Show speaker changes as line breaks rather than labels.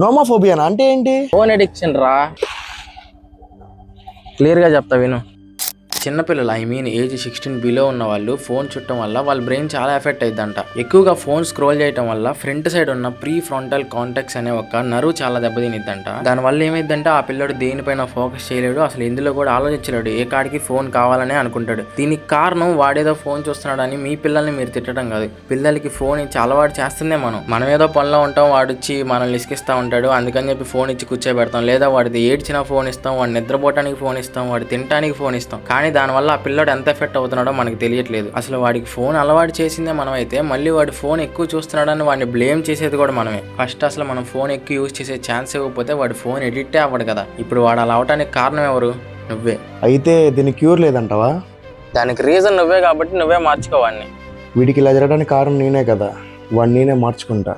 Nomophobia అంటే ఏంటి?
Phone addiction రా, క్లియర్గా చెప్తా విను. చిన్నపిల్లలు ఏజ్ 16 బిలో ఉన్న వాళ్ళు ఫోన్ చుట్టం వల్ల వాళ్ళ బ్రెయిన్ చాలా ఎఫెక్ట్ అయ్యిద్దంట. ఎక్కువగా ఫోన్ స్క్రోల్ చేయడం వల్ల ఫ్రంట్ సైడ్ ఉన్న ప్రీ ఫ్రంటల్ కాంటాక్ట్స్ అనే ఒక నరువు చాలా దెబ్బతినిద్దంట. దానివల్ల ఏమైందంటే ఆ పిల్లడు దేనిపైన ఫోకస్ చేయలేడు, అసలు ఎందులో కూడా ఆలోచించలేడు, ఏ కాడికి ఫోన్ కావాలనే అనుకుంటాడు. దీనికి కారణం వాడేదో ఫోన్ చూస్తున్నాడని మీ పిల్లల్ని మీరు తిట్టడం కాదు, పిల్లలకి ఫోన్ ఇచ్చి అలవాటు చేస్తుందే మనం ఏదో పనిలో ఉంటాం, వాడిచ్చి మనల్ని ఇసుకిస్తూ ఉంటాడు, అందుకని చెప్పి ఫోన్ ఇచ్చి కూర్చోబెడతాం, లేదా వాడిది ఏడ్చిన ఫోన్ ఇస్తాం, వాడు నిద్రపోవడానికి ఫోన్ ఇస్తాం, వాడు తినడానికి ఫోన్ ఇస్తాం. కానీ దానివల్ల ఆ పిల్లడు ఎంత ఎఫెక్ట్ అవుతున్నాడో మనకు తెలియట్లేదు. అసలు వాడికి ఫోన్ అలవాటు చేసిందే మనమైతే మళ్ళీ వాడు ఫోన్ ఎక్కువ చూస్తున్నాడని వాడిని బ్లేమ్ చేసేది కూడా మనమే. ఫస్ట్ అసలు మనం ఫోన్ ఎక్కువ యూజ్ చేసే ఛాన్స్ ఇవ్వకపోతే వాడు ఫోన్ ఎడిక్టే అవ్వడు కదా. ఇప్పుడు వాడు అలా అవటానికి కారణం ఎవరు? నువ్వే.
అయితే దీనికి క్యూర్ లేదంటావా?
దానికి రీజన్ నువ్వే కాబట్టి నువ్వే మార్చుకోవాడిని.
వీడికి ఇలా జరగడానికి కారణం నేనే కదా, వాడిని నేనే మార్చుకుంటా.